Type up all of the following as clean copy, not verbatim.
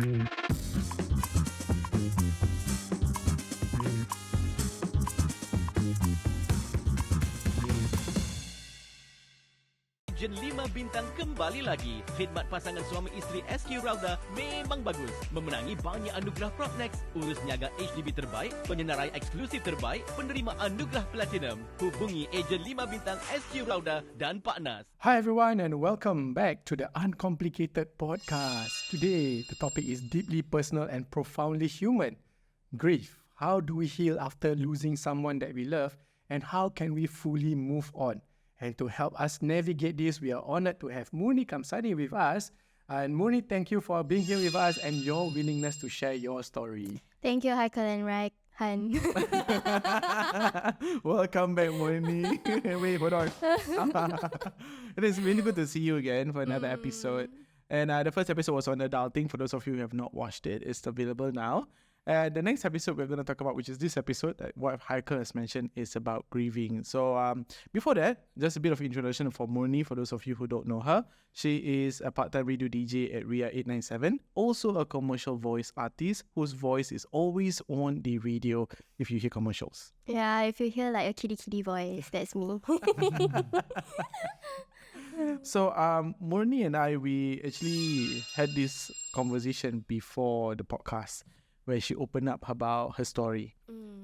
Jen 5 bintang kembali lagi. Khidmat pasangan suami isteri SQ Rauda memang bagus. Memenangi banyak anugerah Propnex, urus niaga HDB terbaik, penyenarai eksklusif terbaik, penerima anugerah Platinum. Hubungi ejen 5 bintang SQ Rauda dan Pak Nas. Hi everyone and welcome back to the Uncomplicated Podcast. Today, the topic is deeply personal and profoundly human. Grief. How do we heal after losing someone that we love, and how can we fully move on? And to help us navigate this, we are honored to have Murni Kamsani with us. And Murni, thank you for being here with us and your willingness to share your story. Thank you, Haikal and Rai. Han. Welcome back, Murni. Wait, hold on. It is really good to see you again for another episode. And the first episode was on adulting. For those of you who have not watched it, it's available now. And the next episode we're going to talk about, which is this episode, what Haikal has mentioned, is about grieving. So before that, just a bit of introduction for Murni, for those of you who don't know her. She is a part-time radio DJ at RIA 897, also a commercial voice artist whose voice is always on the radio if you hear commercials. Yeah, if you hear like a kitty voice, that's me. So Murni and I, we actually had this conversation before the podcast, where she opened up about her story,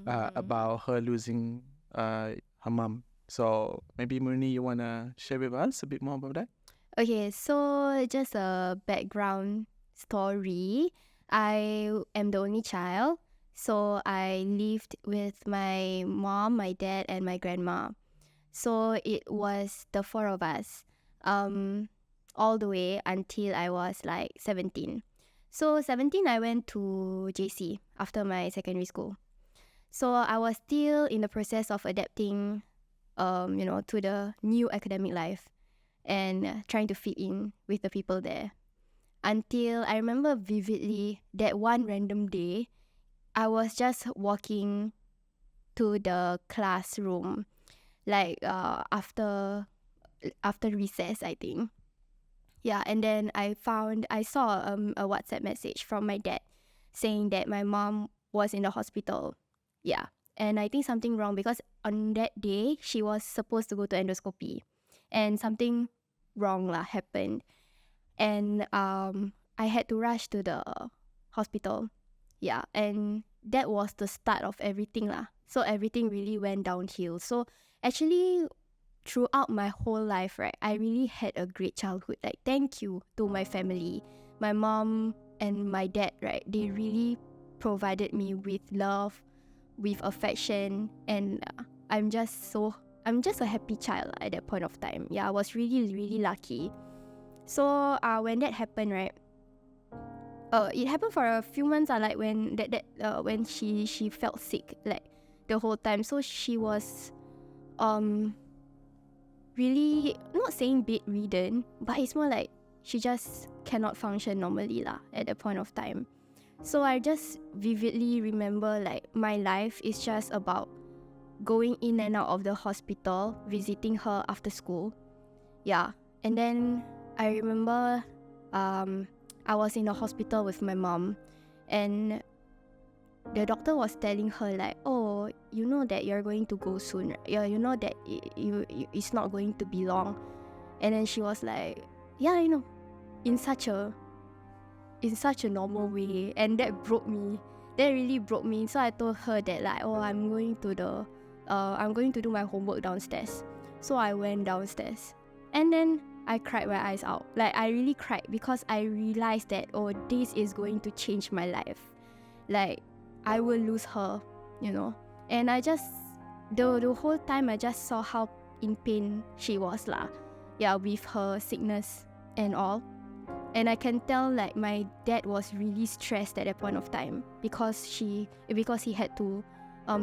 about her losing her mom. So maybe Murni, you want to share with us a bit more about that? Okay, so just a background story. I am the only child. So I lived with my mom, my dad, and my grandma. So it was the four of us all the way until I was like 17. So 17, I went to JC after my secondary school. So I was still in the process of adapting, to the new academic life and trying to fit in with the people there. Until I remember vividly that one random day, I was just walking to the classroom, like after recess, I think. Yeah, and then I saw a WhatsApp message from my dad saying that my mom was in the hospital. Yeah, and I think something wrong because on that day, she was supposed to go to endoscopy and something wrong happened. And I had to rush to the hospital. Yeah, and that was the start of everything . So everything really went downhill. So actually, throughout my whole life, right, I really had a great childhood. Like, thank you to my family, my mom and my dad, right? They really provided me with love, with affection, and I'm just a happy child at that point of time. Yeah, I was really, really lucky. So when that happened, right, it happened for a few months. Like when when she felt sick, like the whole time. So she was really, not saying bedridden, but it's more like she just cannot function normally at that point of time. So I just vividly remember like my life is just about going in and out of the hospital, visiting her after school. Yeah, and then I remember I was in the hospital with my mom, and the doctor was telling her like, oh, you know that you're going to go soon. Yeah, you know that it's not going to be long. And then she was like, yeah, I know, in such a normal way. And that broke me. That really broke me. So I told her that like, oh, I'm going to do my homework downstairs. So I went downstairs, and then I cried my eyes out. Like, I really cried because I realized that, oh, this is going to change my life. Like, I will lose her, And I just, the whole time I just saw how in pain she was with her sickness and all. And I can tell like my dad was really stressed at that point of time because he had to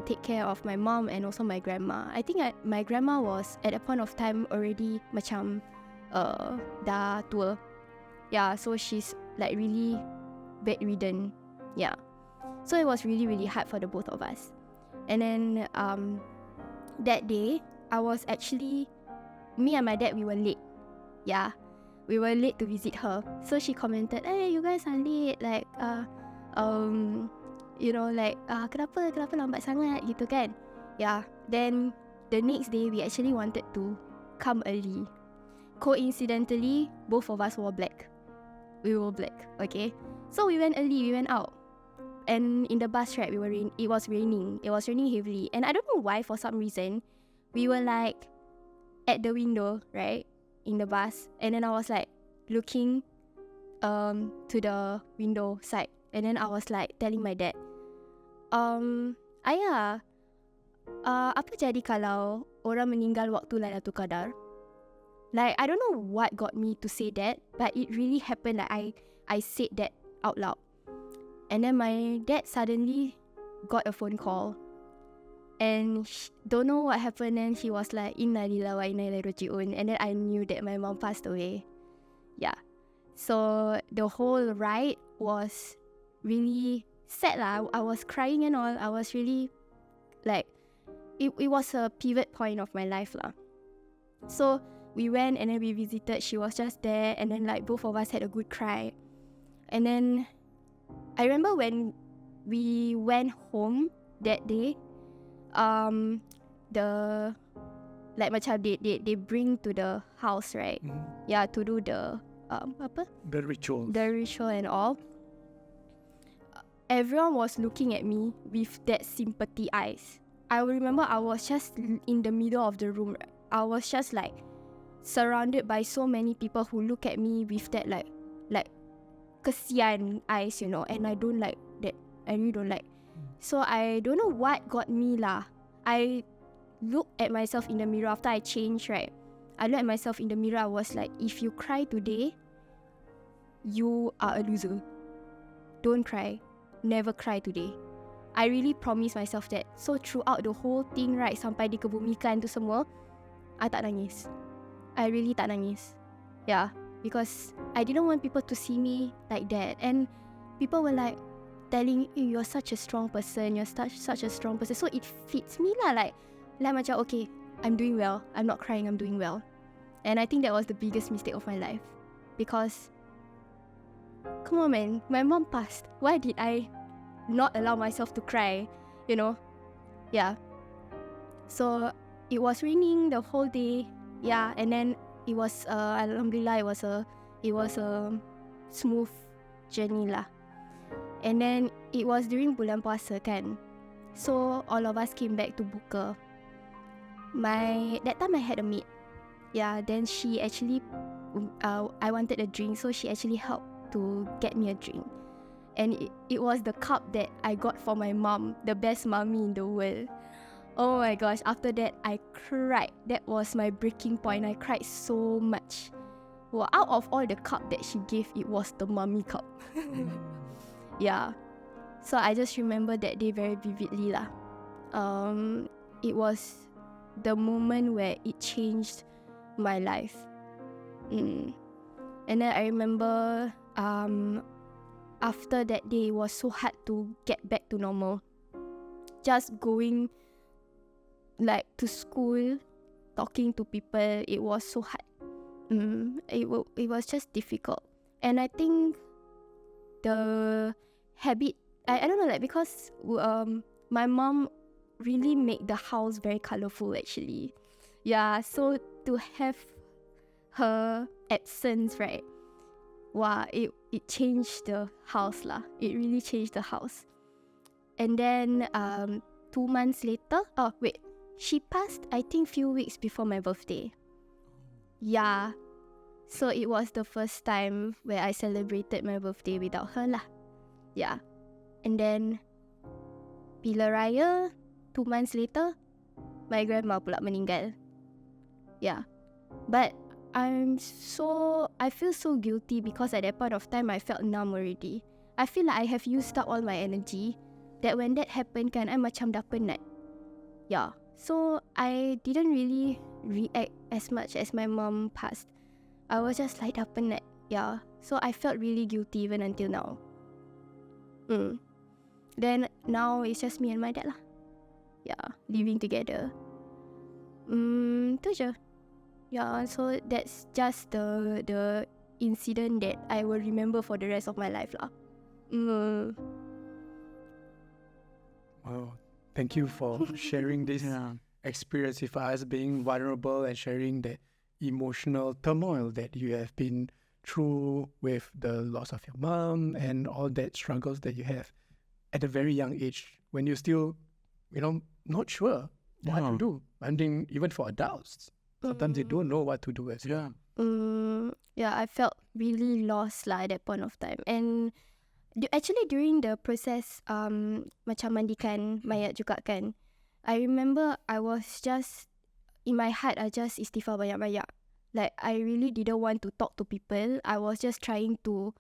take care of my mom and also my grandma. I think my grandma was at that point of time already macam dah tua. Yeah, so she's like really bedridden. Yeah. So it was really, really hard for the both of us. And then that day, I was actually, me and my dad, we were late. Yeah. we were late to visit her. So she commented, "Hey, you guys are late. Like, kenapa lambat sangat gitu kan?" Yeah. Then the next day we actually wanted to come early. Coincidentally, both of us wore black. We wore black. Okay. So we went early. We went out. And in the bus, right, it was raining. It was raining heavily. And I don't know why, for some reason, we were like at the window, right, in the bus. And then I was like looking to the window side. And then I was like telling my dad, Ayah, apa jadi kalau orang meninggal waktu Lailatul Qadar? Like, I don't know what got me to say that, but it really happened. Like, I said that out loud. And then my dad suddenly got a phone call. And don't know what happened. And he was like, Inna lillahi wa inna ilaihi raji'un. And then I knew that my mom passed away. Yeah. So the whole ride was really sad lah. I was crying and all. I was really like, it was a pivot point of my life lah. So we went and then we visited. She was just there. And then like both of us had a good cry. And then I remember when we went home that day, they bring to the house, right? Yeah, to do the The ritual. The ritual and all. Everyone was looking at me with that sympathy eyes. I remember I was just in the middle of the room. I was just like surrounded by so many people who look at me with that like kesian eyes, you know, and I don't like that. I really don't like. So I don't know what got me lah. I looked at myself in the mirror after I changed, right? I looked at myself in the mirror. I was like, if you cry today, you are a loser. Don't cry. Never cry today. I really promised myself that. So throughout the whole thing, right, sampai dikebumikan tu semua, I tak nangis. I really tak nangis. Yeah. Because I didn't want people to see me like that. And people were like telling, you're such a strong person. You're such a strong person. So it fits me lah. Like macam, okay, I'm doing well. I'm not crying, I'm doing well. And I think that was the biggest mistake of my life. Because, come on man, my mom passed. Why did I not allow myself to cry? You know? Yeah. So it was raining the whole day. Yeah, and then it was alhamdulillah, it was a smooth journey lah. And then it was during bulan puasa kan. So all of us came back to buka. That time I had a maid. Yeah, then she actually I wanted a drink, so she actually helped to get me a drink. And it was the cup that I got for my mom, the best mommy in the world. Oh my gosh, after that I cried. That was my breaking point. I cried so much. Well, out of all the cup that she gave, it was the mommy cup. Yeah. So I just remember that day very vividly lah. It was the moment where it changed my life. And then I remember after that day, it was so hard to get back to normal. Just going like to school, talking to people, it was so hard. It was just difficult. And I think the habit, I don't know, like because my mom really made the house very colourful actually. Yeah, so to have her absence, right? Wow, it changed the house lah. It really changed the house. And then 2 months later, she passed I think few weeks before my birthday. Yeah. So it was the first time where I celebrated my birthday without her lah. Yeah. And then bila raya 2 months later, my grandma pula meninggal. Yeah. But I feel so guilty because at that point of time I felt numb already. I feel like I have used up all my energy. That when that happened kan, I macam dah penat. Yeah. So I didn't really react as much as my mom passed. I was just like dah penat. Yeah. So I felt really guilty even until now. Then now it's just me and my dad lah. Yeah. Living together. Tu je. Yeah, so that's just the incident that I will remember for the rest of my life lah. Wow. Thank you for sharing this experience with us, being vulnerable and sharing the emotional turmoil that you have been through with the loss of your mom and all that struggles that you have at a very young age when you're still, not sure what to do. I mean, even for adults, sometimes they don't know what to do as well. Yeah, I felt really lost lah at that point of time. And actually during the process macam mandikan mayat juga kan, I remember I was just, in my heart I just istighfar banyak-banyak. Like I really didn't want to talk to people. I was just trying to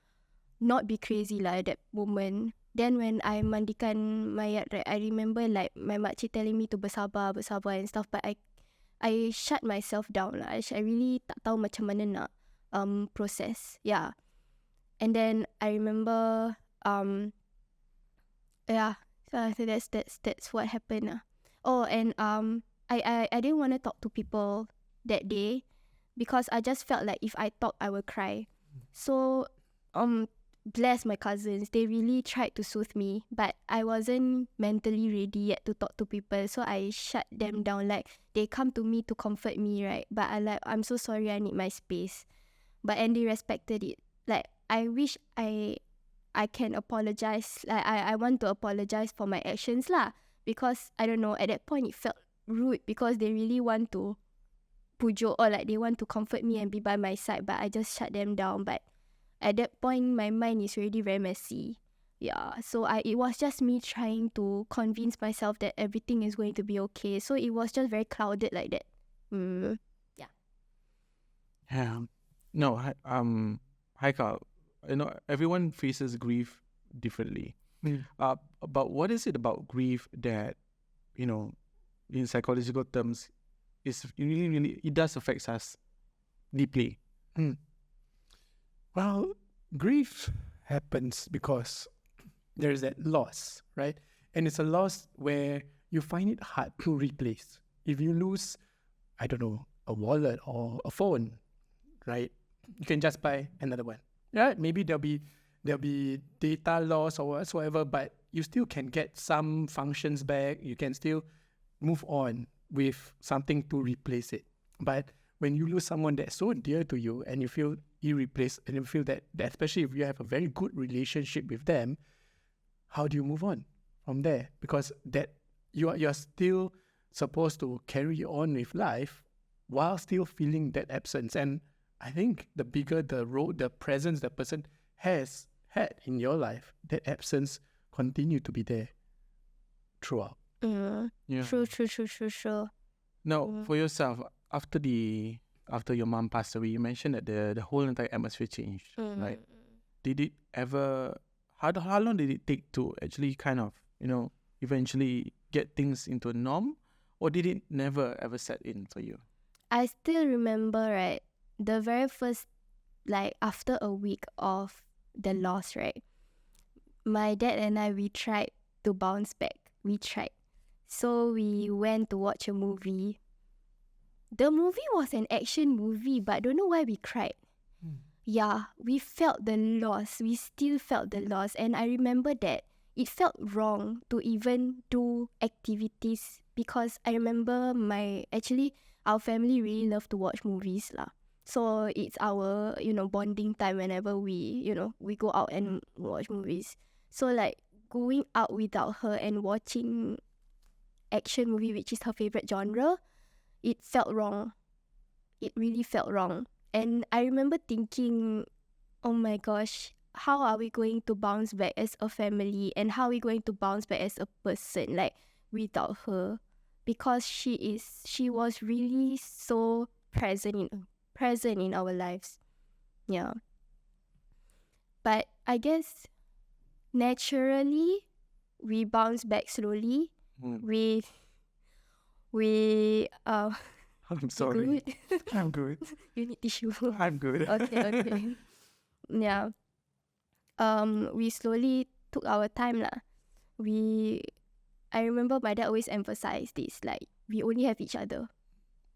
not be crazy lah at that moment. Then when I mandikan mayat, right, I remember like my makcik telling me to bersabar and stuff, but I shut myself down lah. I really tak tahu macam mana nak process. Yeah. And then I remember so that's what happened lah. Oh, and I didn't want to talk to people that day because I just felt like if I talk I will cry. So bless my cousins, they really tried to soothe me, but I wasn't mentally ready yet to talk to people, so I shut them down. Like they come to me to comfort me, right, but I'm so sorry, I need my space. And they respected it. Like I wish I can apologize. Like I want to apologize for my actions lah, because I don't know, at that point it felt rude because they really want to pujuk or like they want to comfort me and be by my side, but I just shut them down. But at that point my mind is already very messy. Yeah, so it was just me trying to convince myself that everything is going to be okay. So it was just very clouded like that. Yeah. No, Haikal, everyone faces grief differently. But what is it about grief that, in psychological terms, is really, it does affect us deeply? Well, grief happens because there's that loss, right? And it's a loss where you find it hard to replace. If you lose, I don't know, a wallet or a phone, right? You can just buy another one. Right? Maybe there'll be data loss or whatsoever, but you still can get some functions back. You can still move on with something to replace it. But when you lose someone that's so dear to you and you feel irreplaceable, and you feel that especially if you have a very good relationship with them, how do you move on from there? Because that you're still supposed to carry on with life while still feeling that absence. And I think the bigger the role, the presence the person has had in your life, that absence continue to be there throughout. Yeah. True. Now, for yourself, after your mom passed away, you mentioned that the whole entire atmosphere changed, right? Did it ever? How long did it take to actually kind of eventually get things into a norm, or did it never ever set in for you? I still remember, right, the very first, like after a week of the loss, right, my dad and I, we tried to bounce back. We tried. So we went to watch a movie. The movie was an action movie, but I don't know why we cried. Yeah, we felt the loss. We still felt the loss. And I remember that it felt wrong to even do activities because I remember our family really love to watch movies lah. So it's our, bonding time whenever we go out and watch movies. So like going out without her and watching action movie, which is her favorite genre, it felt wrong. It really felt wrong. And I remember thinking, oh my gosh, how are we going to bounce back as a family, and how are we going to bounce back as a person, like without her? Because she was really so present in our lives. Yeah. But I guess naturally we bounce back slowly. We I'm sorry. good. I'm good. You need tissue. I'm good. Okay. Yeah. We slowly took our time lah. I remember my dad always emphasized this, like we only have each other.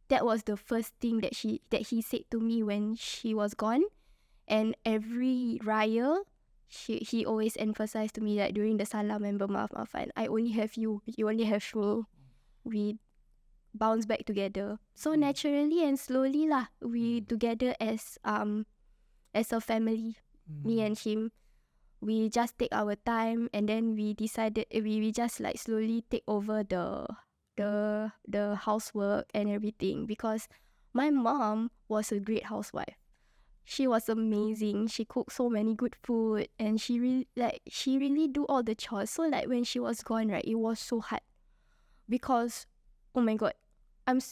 That was the first thing that he said to me when she was gone. And every raya, he always emphasized to me that during the salam and bermaaf-maafan, I only have you only have me. We bounce back together. So naturally and slowly lah, we together as a family, me and him. We just take our time, and then we decided we just like slowly take over the housework and everything, because my mom was a great housewife. She was amazing. She cooked so many good food, and she really do all the chores. So like when she was gone, right, it was so hard, because oh my god,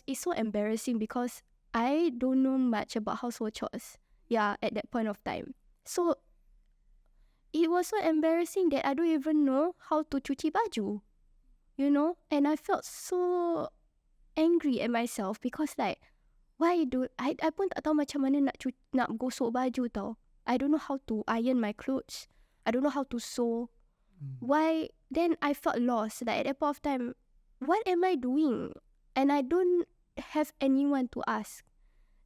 it's so embarrassing because I don't know much about household chores. Yeah, at that point of time. So it was so embarrassing that I don't even know how to cuci baju, you know? And I felt so angry at myself because like, why do I pun tak tahu macam mana nak gosok baju tau. I don't know how to iron my clothes. I don't know how to sew. Why? Then I felt lost. Like at that point of time, what am I doing? And I don't have anyone to ask.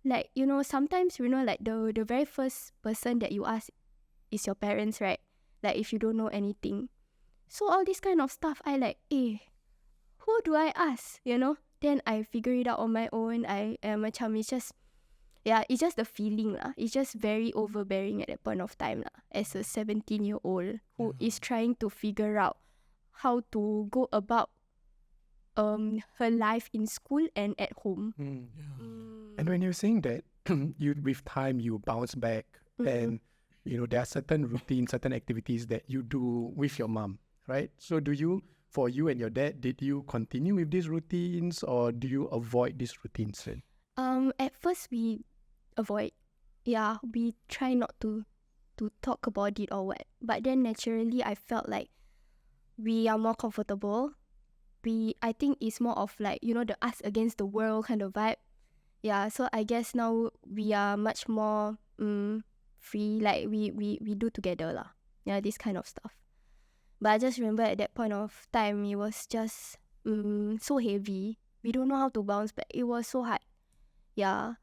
Like, you know, sometimes, you know, like the very first person that you ask is your parents, right? Like if you don't know anything. So all this kind of stuff, I like, who do I ask? You know? Then I figure it out on my own. Macam it's just the feeling lah. It's just very overbearing at that point of time lah. As a 17-year-old who is trying to figure out how to go about her life in school and at home. And when you're saying that, you with time you bounce back, and you know there are certain routines, certain activities that you do with your mom, right? So for you and your dad, did you continue with these routines, or do you avoid these routines then? At first we avoid. Yeah, we try not to talk about it or what. But then naturally I felt like we are more comfortable. I think it's more of like, you know, the us against the world kind of vibe. Yeah, so I guess now we are much more free, like we do together lah. Yeah, this kind of stuff. But I just remember at that point of time, it was just so heavy. We don't know how to bounce back. It was so hard. Yeah,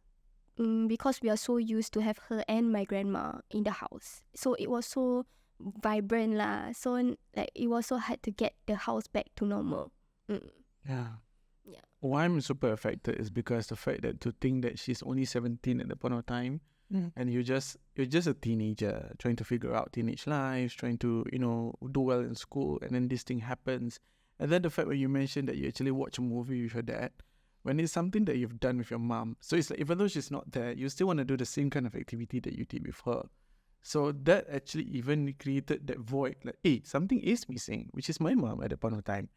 because we are so used to have her and my grandma in the house. So it was so vibrant lah. So like it was so hard to get the house back to normal. Yeah. Yeah. Why I'm super affected is because the fact that to think that she's only 17 at the point of time, and you're just a teenager trying to figure out teenage life, trying to, you know, do well in school, and then this thing happens. And then the fact when you mentioned that you actually watch a movie with your dad, when it's something that you've done with your mom, so it's like even though she's not there, you still want to do the same kind of activity that you did with her. So that actually even created that void, like, hey, something is missing, which is my mom at the point of time.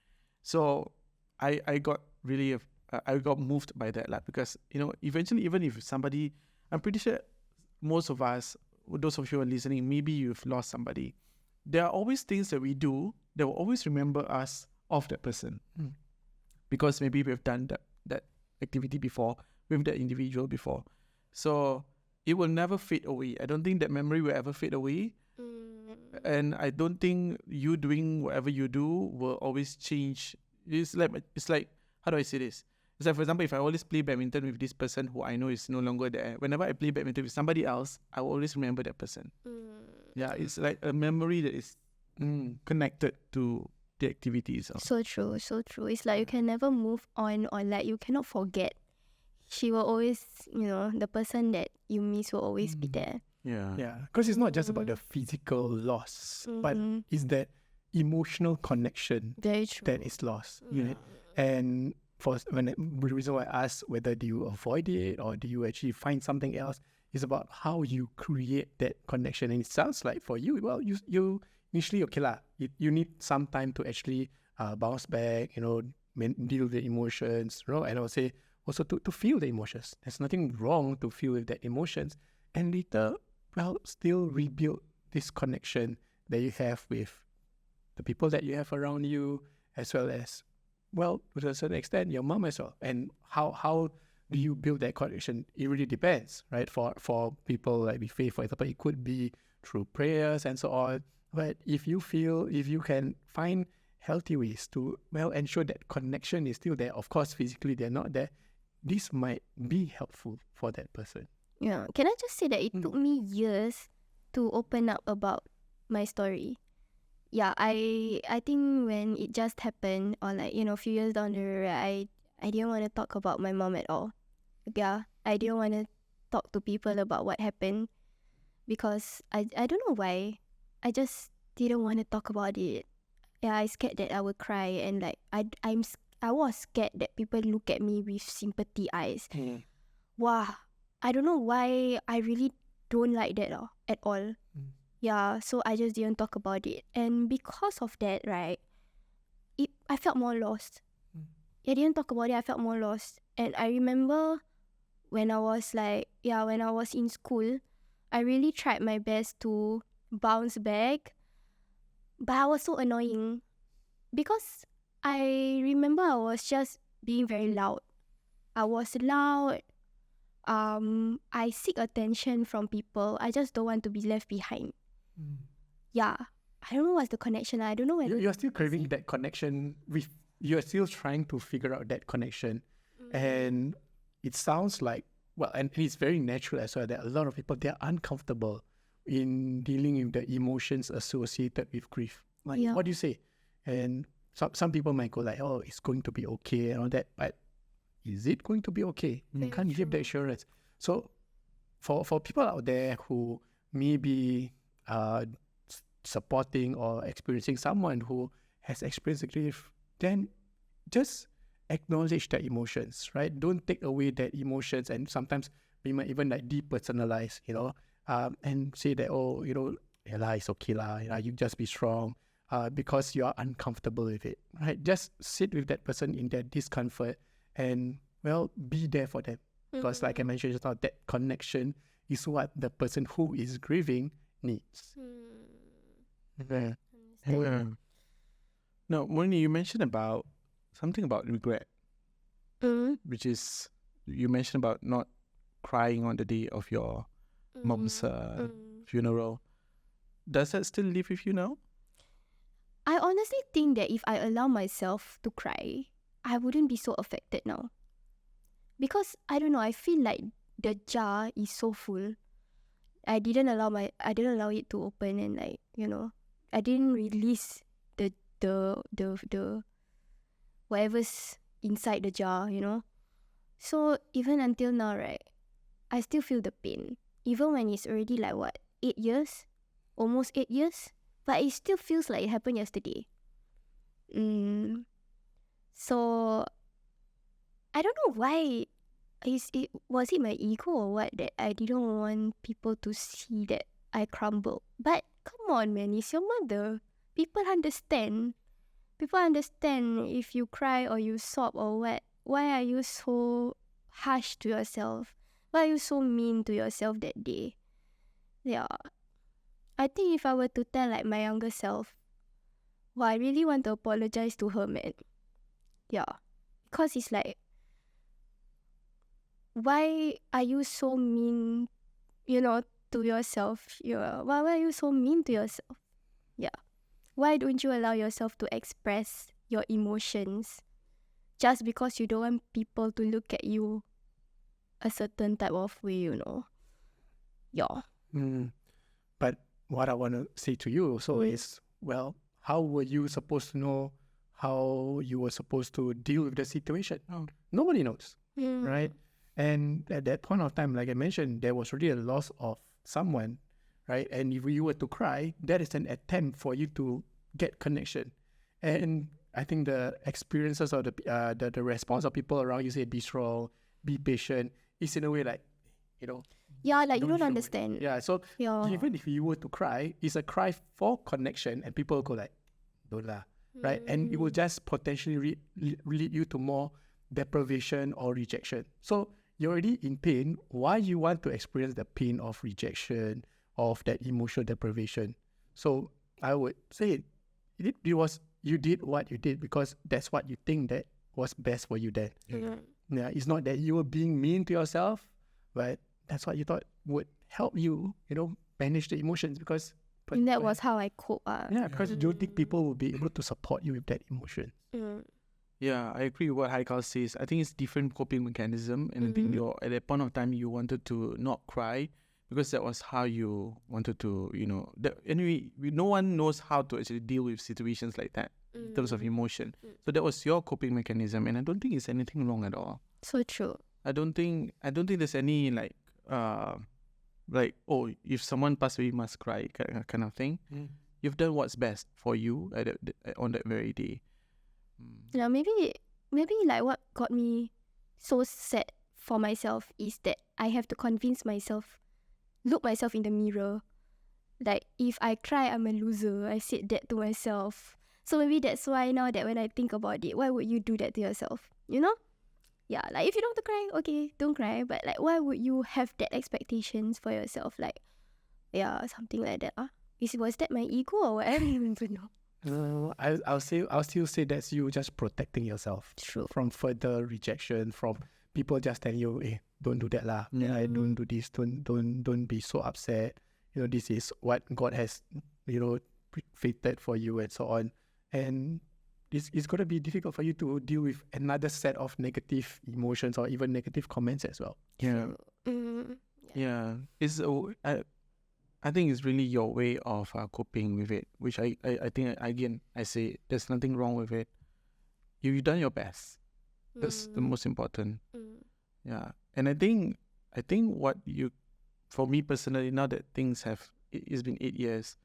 So I got really I got moved by that lah, because, you know, eventually even if somebody, I'm pretty sure most of us, those of you who are listening, maybe you've lost somebody. There are always things that we do that will always remember us of that person, because maybe we've done that activity before with that individual before. So it will never fade away. I don't think that memory will ever fade away. And I don't think you doing whatever you do will always change. It's like how do I say this? It's like, for example, if I always play badminton with this person who I know is no longer there, whenever I play badminton with somebody else, I will always remember that person. Yeah, it's like a memory that is connected to the activities. So true. It's like you can never move on, or like you cannot forget. She will always, you know, the person that you miss will always be there. Yeah. Because it's not just about the physical loss, but it's that emotional connection Very true. that is lost. And the reason why I asked whether do you avoid it or do you actually find something else is about how you create that connection. And it sounds like for you, well, you initially, okay lah, you need some time to actually bounce back, you know, deal with the emotions, you know, and I would say also to feel the emotions. There's nothing wrong to feel with that emotions, and later, well, still rebuild this connection that you have with the people that you have around you, as well as, well, to a certain extent, your mom as well. And how do you build that connection? It really depends, right? For people like with faith, for example, it could be through prayers and so on. But if you can find healthy ways to, well, ensure that connection is still there, of course, physically they're not there, this might be helpful for that person. Yeah. Can I just say that it took me years to open up about my story. Yeah, I think when it just happened, or like, a few years down the road, I didn't want to talk about my mom at all. Yeah, I didn't want to talk to people about what happened because I don't know why. I just didn't want to talk about it. Yeah, I scared that I would cry, and like I was scared that people look at me with sympathy eyes. Wow, I don't know why I really don't like that at all. Yeah, so I just didn't talk about it, and because of that, right, I felt more lost. I didn't talk about it. I felt more lost, and I remember when I was in school, I really tried my best to bounce back, but I was so annoying because I remember I was just being very loud. I was loud. I seek attention from people. I just don't want to be left behind. Yeah, I don't know what's the connection. I don't know whether You're still craving that connection you're still trying to figure out that connection. And it sounds like, well, and it's very natural as well that a lot of people, they're uncomfortable in dealing with the emotions associated with grief. Like, what do you say? And some people might go like, oh, it's going to be okay and all that, but is it going to be okay? You can't give the assurance. So for people out there who may be supporting or experiencing someone who has experienced grief, then just acknowledge the emotions, right? Don't take away that emotions, and sometimes we might even like depersonalize, and say that, oh, Ella, it's okay lah, you just be strong, because you are uncomfortable with it, right? Just sit with that person in their discomfort and, well, be there for them. Because like I mentioned just now, that connection is what the person who is grieving needs. Yeah. Now, Murni, you mentioned about something about regret, which is, you mentioned about not crying on the day of your mom's funeral. Does that still live with you now? I honestly think that if I allow myself to cry, I wouldn't be so affected now. Because I don't know, I feel like the jar is so full. I didn't allow it to open, and like, I didn't release the whatever's inside the jar, So even until now, right, I still feel the pain. Even when it's already like what, 8 years? Almost 8 years? But it still feels like it happened yesterday. So I don't know why. Was it my ego or what that I didn't want people to see that I crumbled? But come on, man, it's your mother. People understand. People understand if you cry or you sob or what. Why are you so harsh to yourself? Why are you so mean to yourself that day? Yeah. I think if I were to tell like my younger self, well, I really want to apologize to her, man. Yeah. Because it's like, why are you so mean, to yourself? Why are you so mean to yourself? Yeah. Why don't you allow yourself to express your emotions just because you don't want people to look at you a certain type of way, Yeah. But what I want to say to you also is, well, how were you supposed to know how you were supposed to deal with the situation? Nobody knows, right? And at that point of time, like I mentioned, there was really a loss of someone, right? And if you were to cry, that is an attempt for you to get connection. And I think the experiences or the response of people around you say, be strong, be patient, is in a way like, Yeah, like you don't show it. understand. Yeah, so Yeah. even if you were to cry, it's a cry for connection, and people go like, don't lah, right? And it will just potentially lead you to more deprivation or rejection. So you're already in pain. Why you want to experience the pain of rejection, of that emotional deprivation? So I would say you did what you did because that's what you think that was best for you then. Yeah, it's not that you were being mean to yourself, but that's what you thought would help you, manage the emotions because. And that was how I cope. Yeah, because you don't think people will be able to support you with that emotion. Yeah, I agree with what Haikal says. I think it's different coping mechanism, and I think you're at that point of time you wanted to not cry because that was how you wanted to, That, anyway, no one knows how to actually deal with situations like that in terms of emotion. So that was your coping mechanism, and I don't think it's anything wrong at all. So true. I don't think there's any oh, if someone passed away, you must cry kind of thing. You've done what's best for you on that very day. Yeah, maybe like what got me so sad for myself is that I have to convince myself, look myself in the mirror. Like, if I cry, I'm a loser. I said that to myself. So maybe that's why now that when I think about it, why would you do that to yourself? You know? Yeah, like if you don't want to cry, okay, don't cry. But like, why would you have that expectations for yourself? Like, yeah, something like that. Was that my ego or what? I don't even know. I'll still say that's you just protecting yourself True. from further rejection, from people just telling you, don't do that lah. Yeah, don't do this. Don't be so upset. This is what God has, fated for you and so on. And it's gonna be difficult for you to deal with another set of negative emotions or even negative comments as well. Yeah. Yeah. I think it's really your way of coping with it, which I think, again, I say there's nothing wrong with it. You've done your best. That's the most important. Yeah. And I think for me personally, now that it's been 8 years,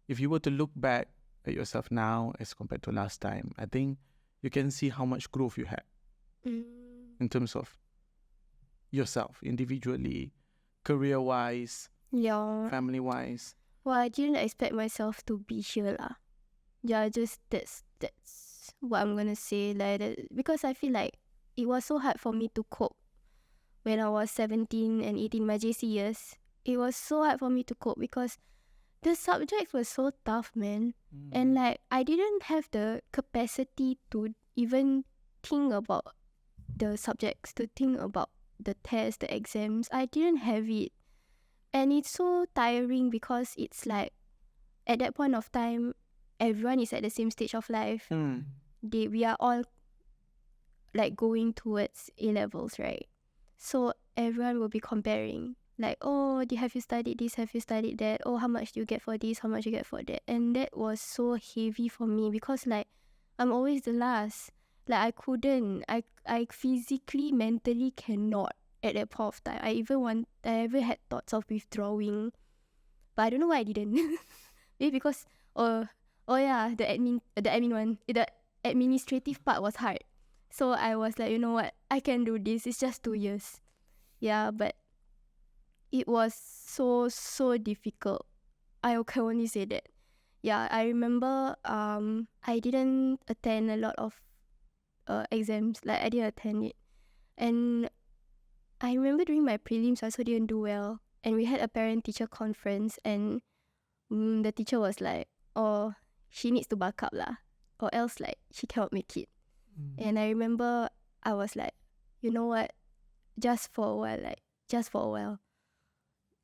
if you were to look back at yourself now as compared to last time, I think you can see how much growth you had in terms of yourself individually, career-wise, Yeah. family-wise. Well, I didn't expect myself to be here lah. Yeah, just that's what I'm gonna say like that, because I feel like it was so hard for me to cope when I was 17 and 18, my JC years. It was so hard for me to cope because the subjects were so tough, man. And like, I didn't have the capacity to even think about the subjects, to think about the tests, the exams. I didn't have it. And it's so tiring because it's like, at that point of time, everyone is at the same stage of life. We are all like going towards A-levels, right? So everyone will be comparing. Like, oh, have you studied this? Have you studied that? Oh, how much do you get for this? How much do you get for that? And that was so heavy for me because like, I'm always the last. Like, I couldn't. I physically, mentally cannot at that point of time. I ever had thoughts of withdrawing. But I don't know why I didn't. Maybe because, oh yeah, the administrative part was hard. So I was like, you know what? I can do this. It's just 2 years. Yeah, but it was so difficult. I can only say that. Yeah, I remember I didn't attend a lot of exams. Like, I didn't attend it. And I remember during my prelims, I also didn't do well. And we had a parent-teacher conference, and the teacher was like, oh, she needs to back up lah, or else like she cannot make it. And I remember I was like, you know what, just for a while,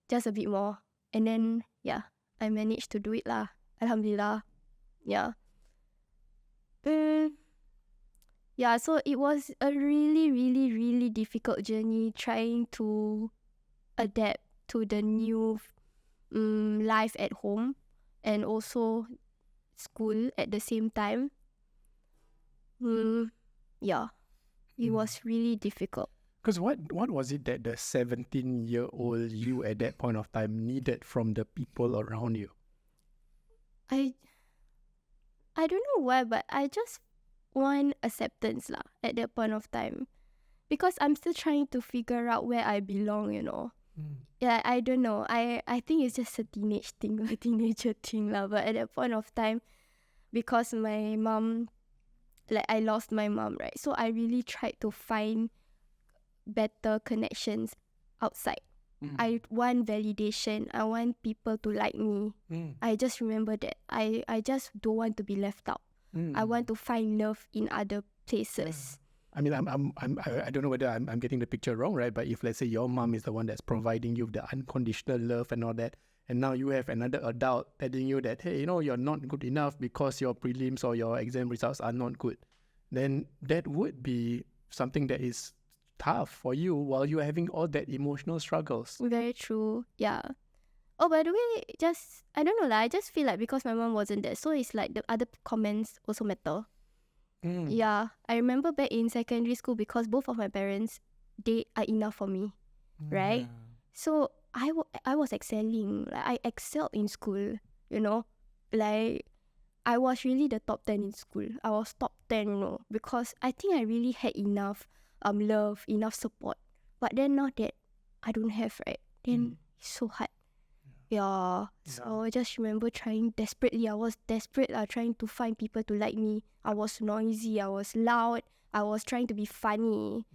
just a bit more. And then yeah, I managed to do it lah, alhamdulillah. Yeah. Yeah, so it was a really, really, really difficult journey trying to adapt to the new life at home and also school at the same time. Yeah, it was really difficult. Because what was it that the 17-year-old you at that point of time needed from the people around you? I don't know why, but I just want acceptance lah at that point of time, because I'm still trying to figure out where I belong, you know. Yeah, I don't know. I think it's just a teenager thing lah. But at that point of time, because my mom, like, I lost my mom, right? So I really tried to find better connections outside. I want validation. I want people to like me. I just remember that. I just don't want to be left out. I want to find love in other places. I mean, I don't know whether I'm getting the picture wrong, right? But if, let's say, your mom is the one that's providing you the unconditional love and all that, and now you have another adult telling you that, hey, you're not good enough because your prelims or your exam results are not good. then that would be something that is tough for you while you're having all that emotional struggles. Very true. Yeah. Oh, by the way, I don't know lah. I just feel like because my mom wasn't there, so it's like the other comments also matter. Yeah, I remember back in secondary school because both of my parents, they are enough for me, right? So I was excelling. Like I excelled in school, you know. Like I was really the top 10 in school. I was top 10, you know, because I think I really had enough love, enough support. But then now that I don't have, right, then it's so hard. Yeah. So I just remember trying desperately. I was desperate trying to find people to like me. I was noisy. I was loud. I was trying to be funny.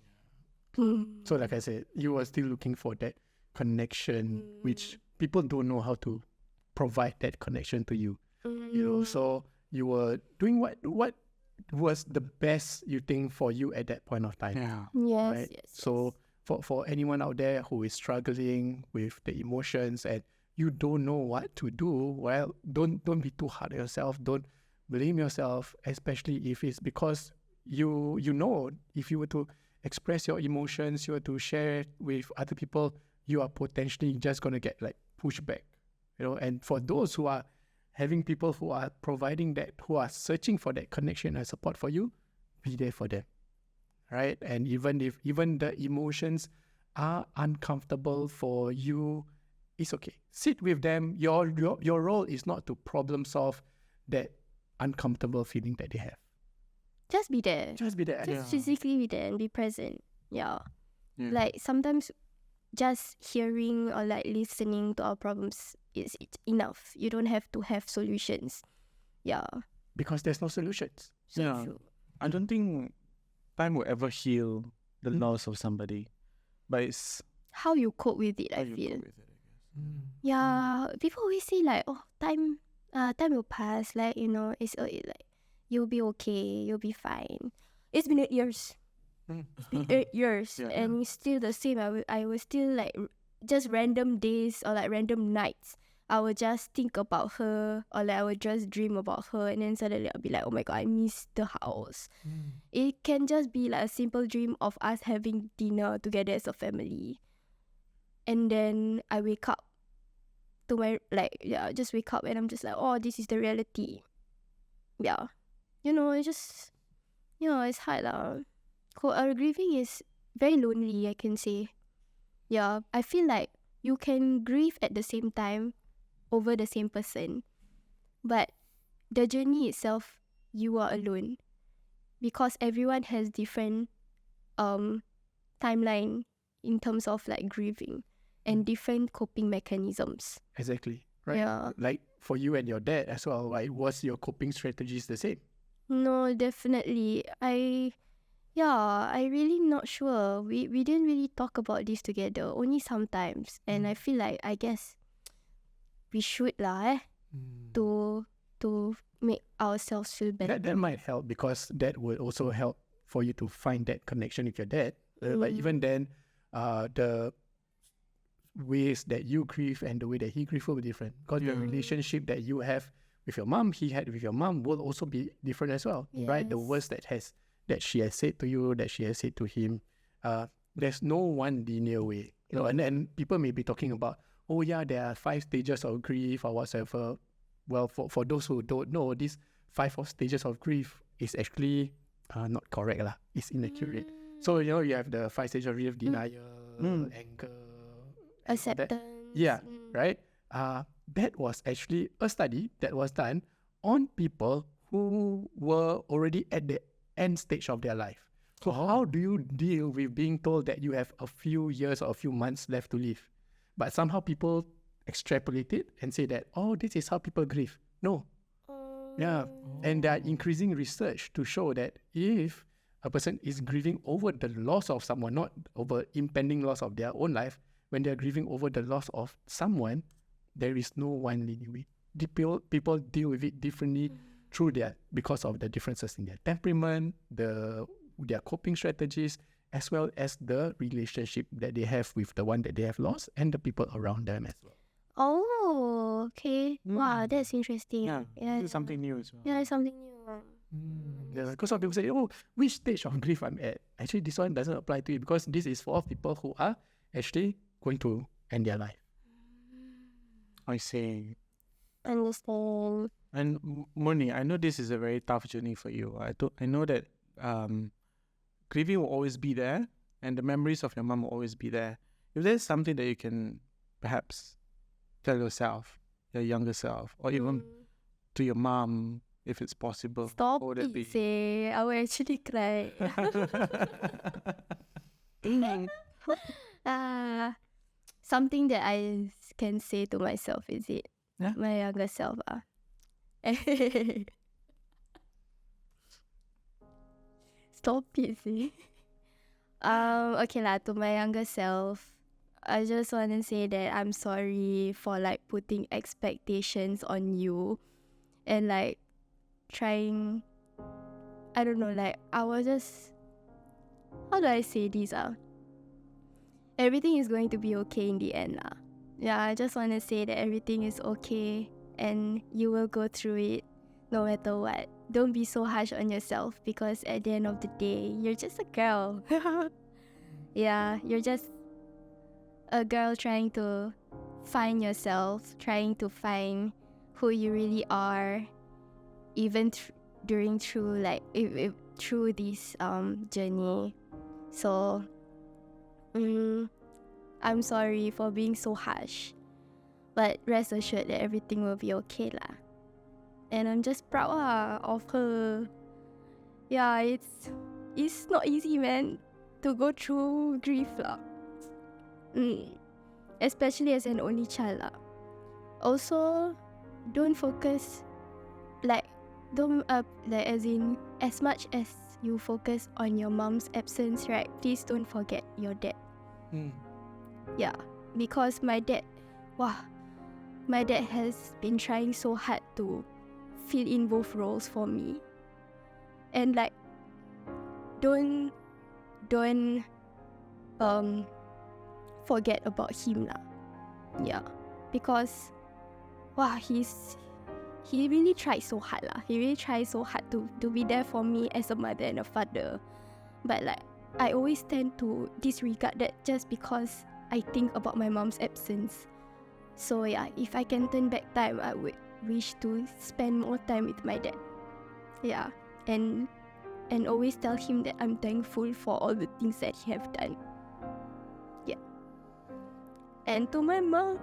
So like I said, you were still looking for that connection, which people don't know how to provide that connection to you. You know, so you were doing what was the best you think for you at that point of time. Yes, right? yes. So for anyone out there who is struggling with the emotions and you don't know what to do, well, don't be too hard on yourself. Don't blame yourself, especially if it's because you know if you were to express your emotions, you were to share with other people, you are potentially just going to get like pushback, you know. And for those who are having people who are providing that, who are searching for that connection and support for you, be there for them, right? And even the emotions are uncomfortable for you, it's okay. Sit with them. Your role is not to problem solve that uncomfortable feeling that they have. Just be there. Just be there. Just physically be there and be present. Yeah. Like sometimes just hearing or like listening to our problems is enough. You don't have to have solutions. Yeah. Because there's no solutions. So Yeah. true. I don't think time will ever heal the loss of somebody, but it's How you cope with it, how I you feel. cope with it, I guess. Yeah, people always say like, oh, time will pass. Like, you know, it's like you'll be okay, you'll be fine. It's been 8 years. It's been 8 years, Yeah. and it's still the same. I will still like just random days or like random nights. I will just think about her, or like I will just dream about her, and then suddenly I'll be like, oh my god, I miss the house. It can just be like a simple dream of us having dinner together as a family. And then I wake up to my, just wake up and I'm just like, oh, this is the reality. Yeah. You know, it's hard lah. Grieving is very lonely, I can say. Yeah, I feel like you can grieve at the same time over the same person. But the journey itself, you are alone. Because everyone has different timeline in terms of like grieving and different coping mechanisms. Exactly. Right. Yeah. Like for you and your dad as well, right? Was your coping strategies the same? No, definitely. I really not sure. We didn't really talk about this together. Only sometimes. And I feel like, I guess we should to make ourselves feel better. That might help, because that would also help for you to find that connection with your dad. But even then, the ways that you grieve and the way that he grieve will be different. Because the relationship that you have with your mom, he had with your mom, will also be different as well, right? The Yes. words that she has said to you, that she has said to him, there's no one linear way, you know. And then people may be talking about, oh yeah, there are 5 stages of grief or whatsoever. Well, for those who don't know, these 5 stages of grief is actually not correct lah. It's inaccurate. So you know, you have the 5 stages of grief: denial, anger, and all that. Acceptance. Yeah, right? That was actually a study that was done on people who were already at the end stage of their life. So how do you deal with being told that you have a few years or a few months left to live? But somehow people extrapolate it and say that, oh, this is how people grieve. No. Yeah. And there are increasing research to show that if a person is grieving over the loss of someone, not over impending loss of their own life, when they're grieving over the loss of someone, there is no one linear way. People deal with it differently because of the differences in their temperament, their coping strategies, as well as the relationship that they have with the one that they have lost and the people around them as well. Oh, okay. Wow, that's interesting. Yeah, this is something new as well. Yeah, it's something new. Yeah, because some people say, oh, which stage of grief I'm at? Actually, this one doesn't apply to you because this is for people who are actually going to end their life. I see. Understand. And Murni, I know this is a very tough journey for you. I know that grieving will always be there, and the memories of your mom will always be there. If there's something that you can perhaps tell yourself, your younger self, or even to your mom, if it's possible, Stop what would it be? it, say. I will actually cry. Something that I can say to myself, is it? Yeah. My younger self. Stop it, see. Okay lah, to my younger self, I just want to say that I'm sorry for like putting expectations on you and like trying, I don't know, like I was just, how do I say this? Everything is going to be okay in the end lah. Yeah, I just want to say that everything is okay and you will go through it no matter what. Don't be so harsh on yourself because at the end of the day, you're just a girl. Yeah, you're just a girl trying to find yourself, trying to find who you really are, even during through like through this journey. So I'm sorry for being so harsh, but rest assured that everything will be okay lah. And I'm just proud of her. Yeah, it's not easy, man, to go through grief lah. Especially as an only child lah. Also, don't focus like as in as much as you focus on your mom's absence, right? Please don't forget your dad. Yeah, because my dad has been trying so hard to fill in both roles for me. And like don't forget about him lah. Yeah, because he really tried so hard lah. He really tried so hard to be there for me as a mother and a father. But like I always tend to disregard that just because I think about my mom's absence. So yeah, if I can turn back time, I would wish to spend more time with my dad. Yeah, and always tell him that I'm thankful for all the things that he have done. Yeah. And to my mom,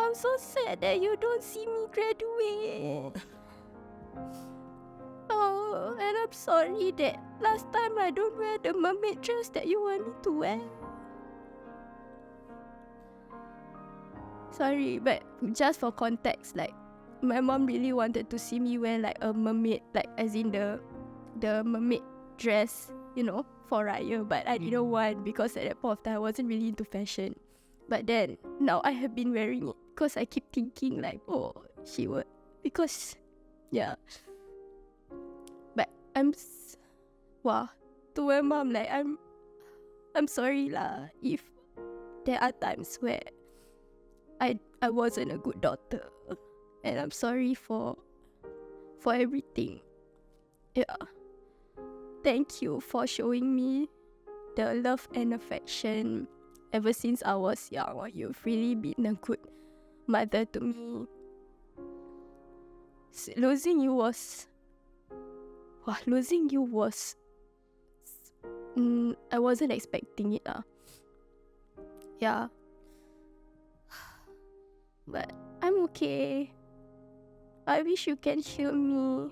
I'm so sad that you don't see me graduate. Oh, and I'm sorry that last time I don't wear the mermaid dress that you want me to wear. Sorry, but just for context, like my mom really wanted to see me wear like a mermaid, like as in the mermaid dress, you know, for Raya, but I didn't want because at that point of time I wasn't really into fashion. But then now I have been wearing it because I keep thinking like, oh, she would, because yeah. But to my mom, like I'm sorry lah if there are times where I wasn't a good daughter, and I'm sorry for everything. Yeah. Thank you for showing me the love and affection ever since I was young. You've really been a good mother to me. Losing you was I wasn't expecting it lah. Yeah. But I'm okay. I wish you can hear me.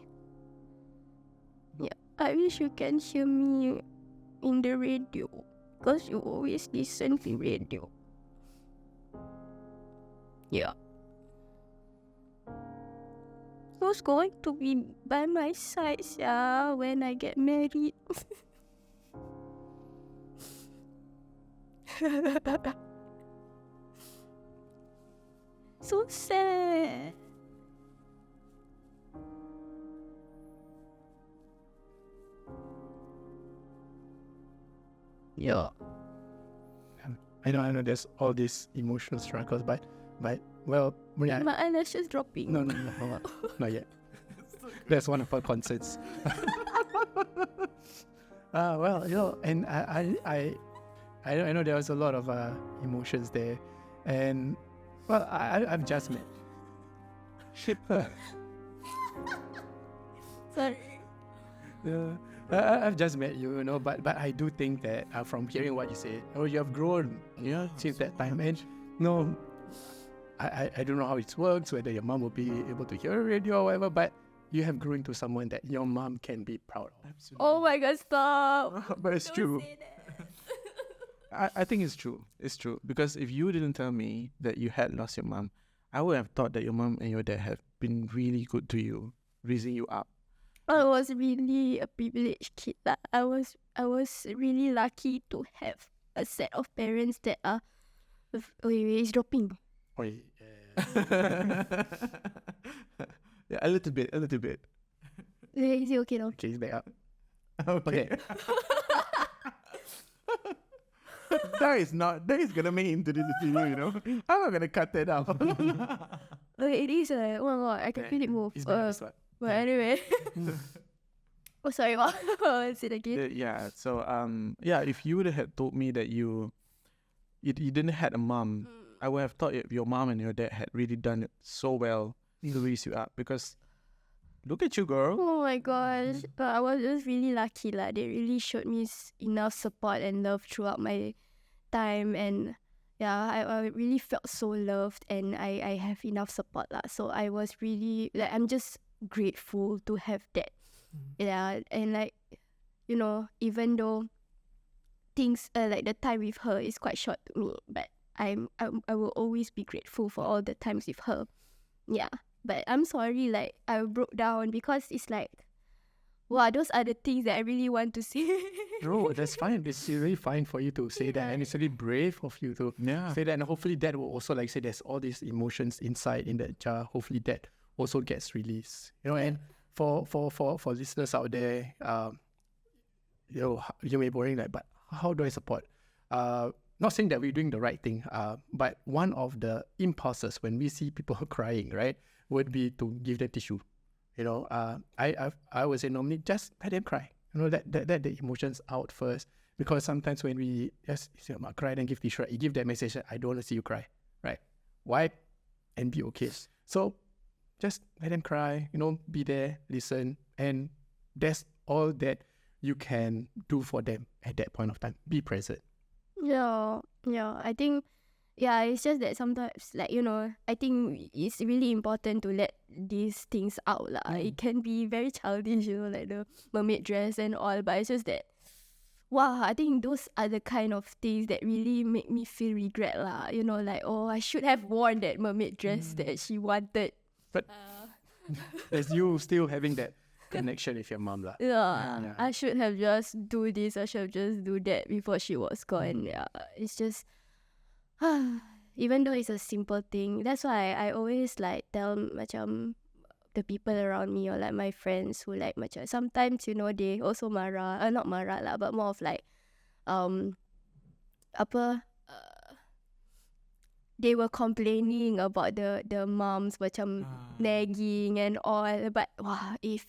Yeah, I wish you can hear me in the radio, because you always listen to radio. Yeah. Who's going to be by my side, when I get married? So sad. Yeah. I know there's all these emotional struggles, but well, My eyelashes dropping. no, not yet. That's one of our concerns. Well, and I know there was a lot of emotions there, and well, I've just met. Sorry. Yeah, I've just met you, but I do think that from hearing what you said, you have grown since that time, and I don't know how it works, whether your mom will be able to hear radio or whatever, but you have grown to someone that your mom can be proud of. Absolutely. Oh my God, stop. But it's Don't true. say that. I think it's true. It's true. Because if you didn't tell me that you had lost your mom, I would have thought that your mom and your dad have been really good to you, raising you up. I was really a privileged kid. I was really lucky to have a set of parents that are. Wait, it's dropping. Yeah, a little bit. Is it okay now? Okay, it's back up. Okay. That is gonna make into this to you, I'm not gonna cut that out. Okay, it is oh my God, I can feel it move. It's back, it's back. But anyway. Oh, sorry, what? Say it again. Yeah, so if you would have told me that you didn't had a mom, I would have thought your mom and your dad had really done it so well to raise you up, because look at you, girl. Oh my gosh. I was just really lucky. They really showed me enough support and love throughout my time. And yeah, I really felt so loved, and I have enough support. So I was really, I'm just grateful to have that. Yeah, and even though things, the time with her is quite short to me, but I will always be grateful for all the times with her. Yeah. But I'm sorry, I broke down because it's wow, those are the things that I really want to say. No, that's fine. It's really fine for you to say that, and it's really brave of you to say that. And hopefully that will also say there's all these emotions inside in that jar. Hopefully that also gets released. And for listeners out there, you may be worrying but how do I support? Not saying that we're doing the right thing, but one of the impulses when we see people crying, right, would be to give them tissue. I would say normally just let them cry. Let the emotions out first, because sometimes when we just cry and give tissue, you give that message that I don't want to see you cry, right? Wipe and be okay. So just let them cry. Be there, listen, and that's all that you can do for them at that point of time. Be present. Yeah, I think, it's just that sometimes, I think it's really important to let these things out. It can be very childish, like the mermaid dress and all, but it's just that, wow, I think those are the kind of things that really make me feel regret. I should have worn that mermaid dress that she wanted. But there's you still having that connection with your mom. Yeah, I should have just do this, I should have just do that before she was gone. Yeah, it's just even though it's a simple thing, that's why I always tell the people around me or my friends who sometimes they also marah, not marah lah, but more of they were complaining about the moms nagging and all, but wow, if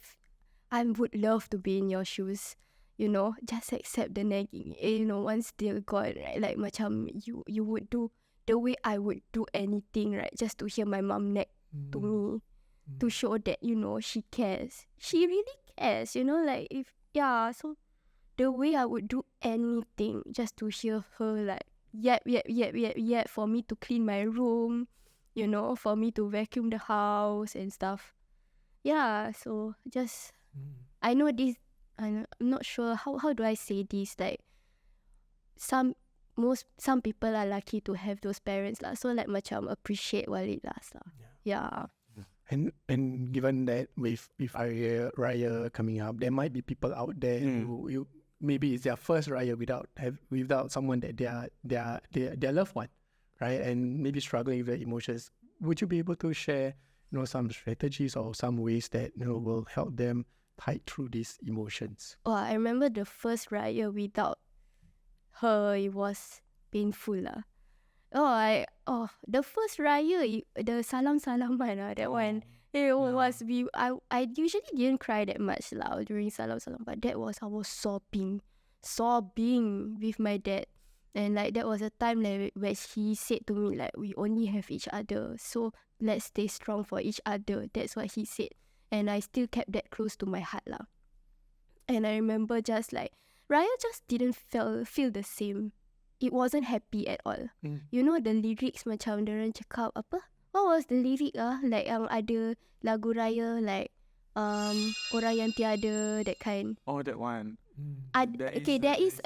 I would love to be in your shoes, just accept the nagging. Once they're gone, right? You would do the way I would do anything, right? Just to hear my mom nag to me, to show that, she cares. She really cares, so the way I would do anything just to hear her yep, for me to clean my room, for me to vacuum the house and stuff. Yeah, so just, I know this, I'm not sure, how do I say this, some people are lucky to have those parents so appreciate while it lasts Yeah. And given that with Raya coming up, there might be people out there who maybe it's their first Raya without someone that their loved one, right? And maybe struggling with their emotions. Would you be able to share some strategies or some ways that will help them tide through these emotions? Oh, I remember the first Raya without her, it was painful the first Raya, the salam-salaman that one, It was I usually didn't cry that much lah during salam, but that was I was sobbing with my dad, and like that was a time like where he said to me like we only have each other, so let's stay strong for each other. That's what he said, and I still kept that close to my heart lah. And I remember just like Raya just didn't feel the same. It wasn't happy at all. You know the lyrics macam diorang cakap apa? What was the lyric like yang ada lagu raya like orang yang tiada, that kind. Oh, that one. There is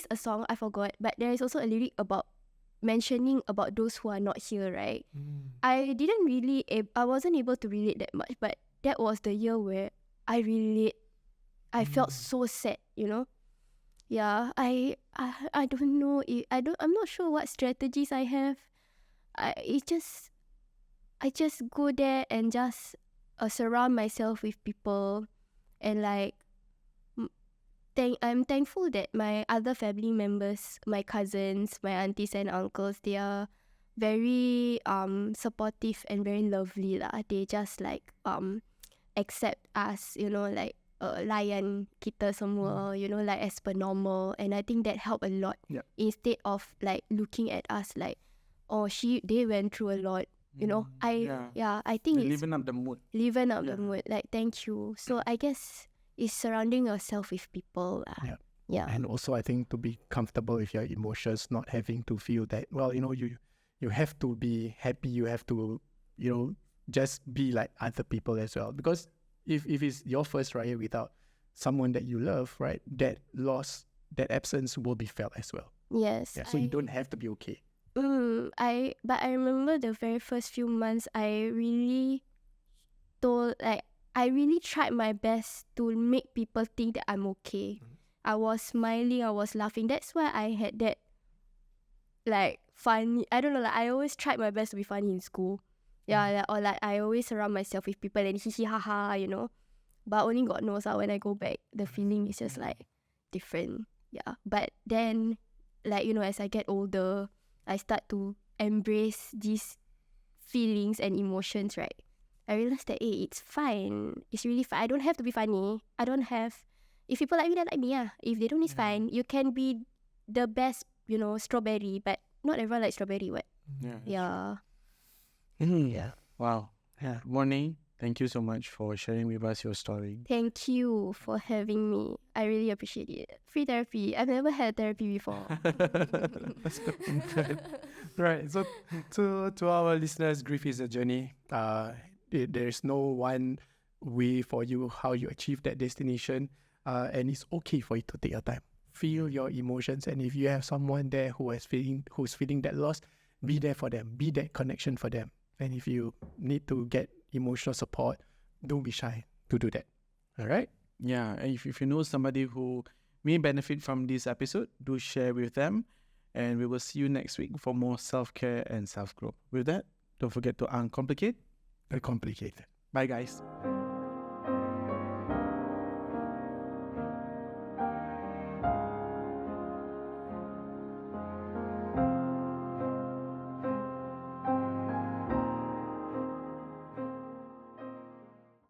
a song I forgot, but there is also a lyric about mentioning about those who are not here, right? I wasn't able to relate that much, but that was the year where I felt so sad, you know. Yeah, I don't know. I'm not sure what strategies I have. I just go there and just surround myself with people, and like I'm thankful that my other family members, my cousins, my aunties and uncles, they are very supportive and very lovely lah. They just like accept us, you know, like layan kita semua, you know, like as per normal, and I think that helped a lot. Instead of like looking at us like, oh, they went through a lot, you know. I think it's Liven up the mood. The mood. Like, thank you. So I guess it's surrounding yourself with people. Yeah. And also I think to be comfortable with your emotions, not having to feel that, well, you know, you have to be happy, you have to, you know, just be like other people as well. Because if it's your first raya without someone that you love, right, that loss, that absence will be felt as well. Yes. So you don't have to be okay. I remember the very first few months, I really tried my best to make people think that I'm okay. I was smiling, I was laughing. That's why I had that like funny. I don't know. Like I always tried my best to be funny in school. Or like I always surround myself with people and hee ha ha, you know. But only God knows when I go back, the feeling is just like different. Yeah. But then, like, you know, as I get older, I start to embrace these feelings and emotions, right? I realized that, it's fine. It's really fine. I don't have to be funny. If people like me, they like me. If they don't, it's fine. You can be the best, you know, strawberry, but not everyone likes strawberry, what? Yeah. Wow. Yeah. Morning. Thank you so much for sharing with us your story. Thank you for having me. I really appreciate it. Free therapy. I've never had therapy before. That's good. Right. So to our listeners, grief is a journey. There's no one way for you how you achieve that destination. And it's okay for you to take your time. Feel your emotions, and if you have someone there who's feeling that loss, be there for them. Be that connection for them. And if you need to get emotional support, don't be shy to do that. All right? Yeah, and if you know somebody who may benefit from this episode, do share with them. And we will see you next week for more self-care and self-growth. With that, don't forget to uncomplicate The complicated. Bye, guys.